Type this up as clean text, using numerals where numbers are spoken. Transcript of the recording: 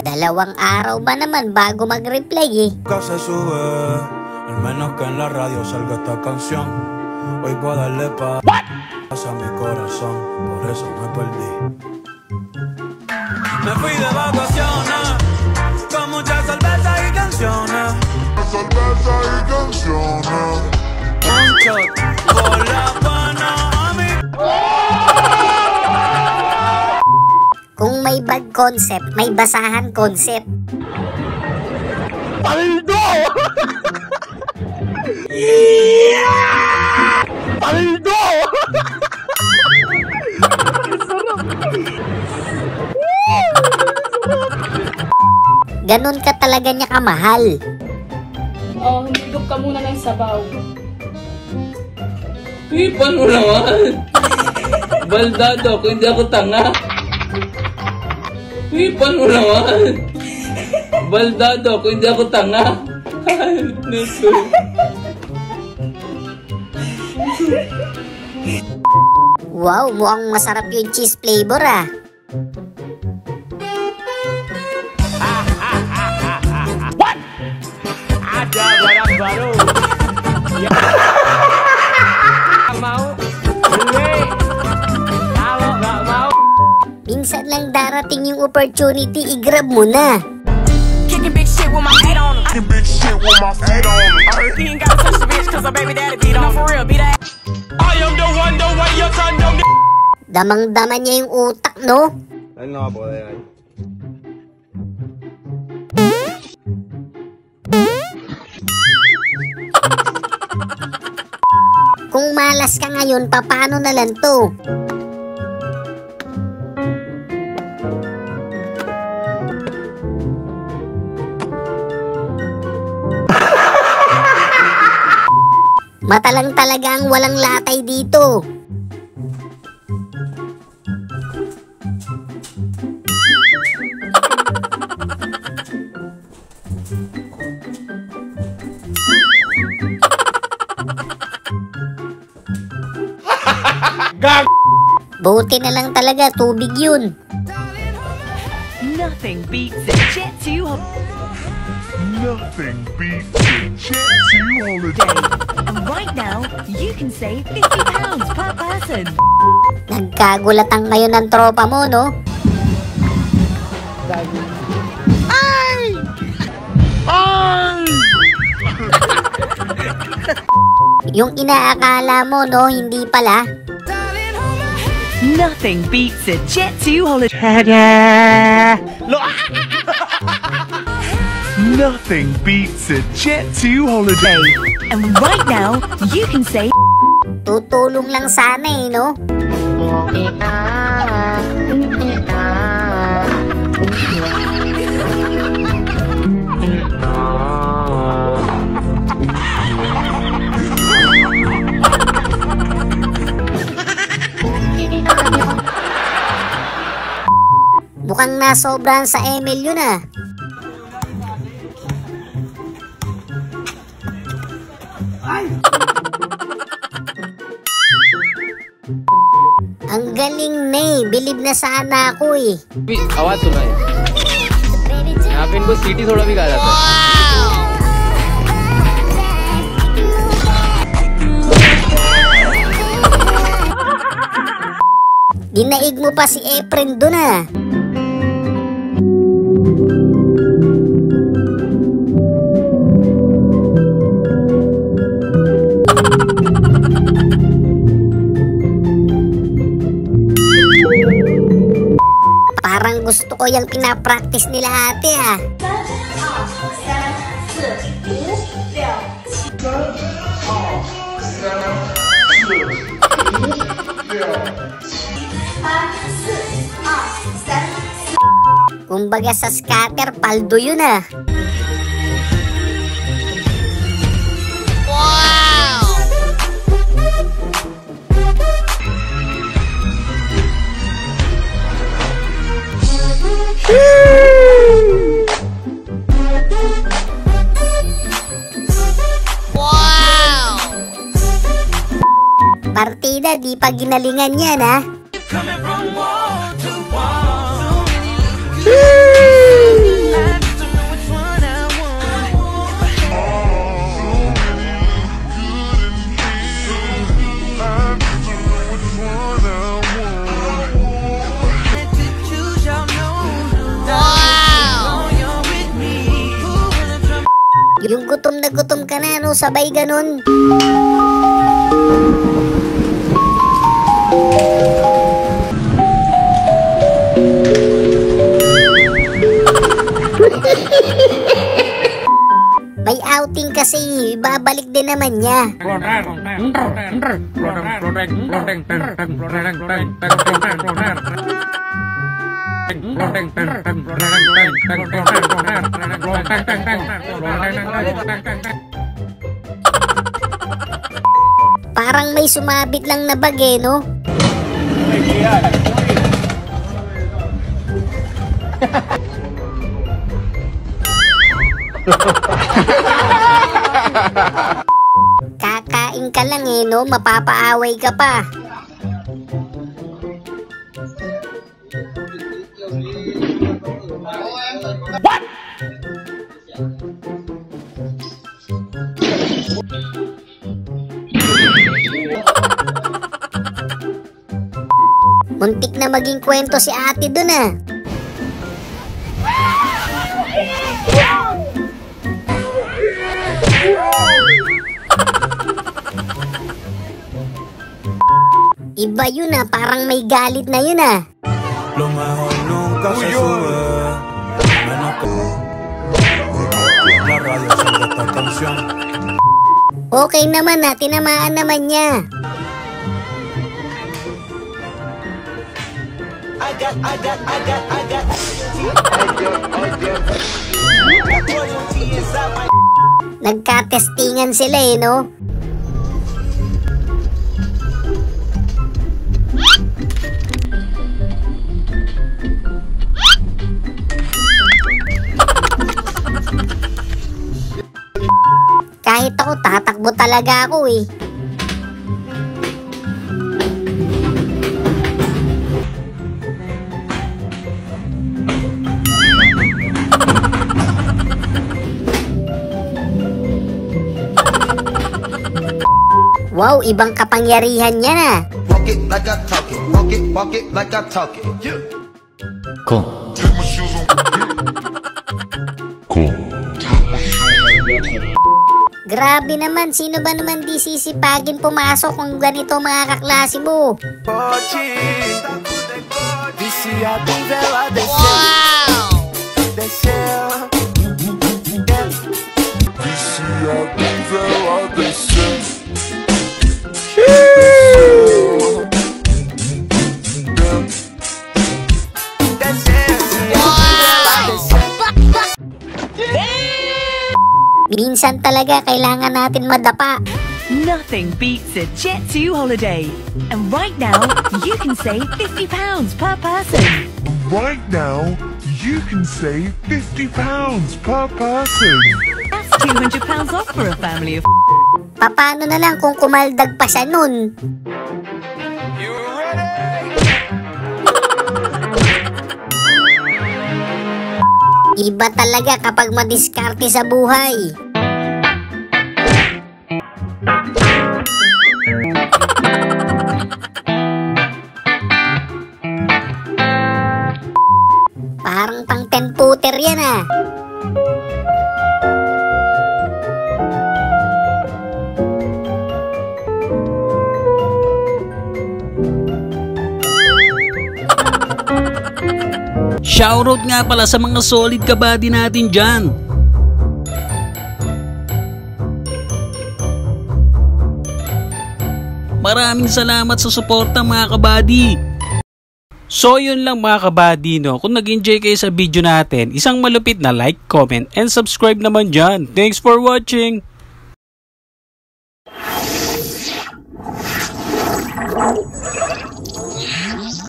2 araw ba naman bago mag-reply eh. Se sube, al menos que en la radio salga esta canción. Hoy voy a darle paz a mi corazón, por eso me perdí. Me fui de vacaciones, con muchas cervezas y canciones. Cerveza y canciones. Un shot por la pana a mí. Kung may bag concept, may basahan concept. Paldo! Paldo! Ganon ka talaga niya kamahal. Oh, humigop ka muna ng sabaw. Ipan mo naman. Baldado ako, hindi ako tanga. Ipan mo naman. Baldado ako, hindi ako tanga. Ay, naso. Wow, mukhang masarap yung cheese flavor ah. What? Ada barang baru. Mau? Kalau nggak mau. Minsan lang darating yung opportunity, i-grab mo na. Kicking big shit with my feet on him. Kicking big shit with my feet on him. He ain't gotta touch the bitch cause her baby daddy beat on. No, for real, beat that. I am the one, the way your son don't get. Damang-dama niya yung utak, no? No puedo ir. Kung malas ka ngayon, paano na lang to? Mata lang talaga ang walang latay dito. Buti na lang talaga, tubig yun. Nothing beats a jet to Nothing beats a jet to holiday. And right now, you can save £50 per person. Nagkagulatan ngayon ng tropa mo, no? Ay! Ay! Yung inaakala mo, no? Hindi pala. Nothing beats a jet to holiday. Ta-da! Nothing beats a jet to holiday. And right now, you can save. Tutulong lang sana eh, no? Mukhang nasobrahan sa Emil yun ah. Ang galing na eh. Bilib na sana ako eh. आवाज सुना है यहाँ पे इनको सीटी थोड़ा भी गा जाता है Dinaig mo pa si Efren dun ah. Parang gusto ko yung pinapractice nila ate ah. Kumbaga sa scatter, paldo yun ah. Partida, di pa ginalingan yan ha. Coming from wall to wall. gutom ka na, no? Sabay ganun. May outing kasi, babalik din naman niya. Parang may sumabit lang na bag eh, no? Kakain ka lang eh, no? Mapapaaway ka pa. What? Muntik na maging kwento si ate dun ah. Iba yun ah, parang may galit na yun ah. Lo mejor nunca se sube. Menos que la radio sobre esta canción. Okay naman ah, tinamaan naman niya. Nagkatestingan sila eh, no? Kahit ako, tatakbo talaga ako eh. Wow, ibang kapangyarihan niya na. Walk it like I talk it. Walk it like I talk it. Cool. Grabe naman, sino ba naman di sisipagin pumasok kung ganito mga kaklase mo? Minsan talaga kailangan natin madapa. Nothing beats a Jet2 holiday. And right now, you can save £50 per person. Right now, you can save £50 per person. That's £200 off for a family of... Paano na lang kung kumaldag pa siya nun? Iba talaga kapag madiskarte sa buhay. Parang pang 10-footer yan ah. Shoutout nga pala sa mga solid kabady natin dyan. Maraming salamat sa suporta mga kabady. So yun lang mga kabady, no? Kung nag-enjoy kayo sa video natin, isang malupit na like, comment, and subscribe naman dyan. Thanks for watching!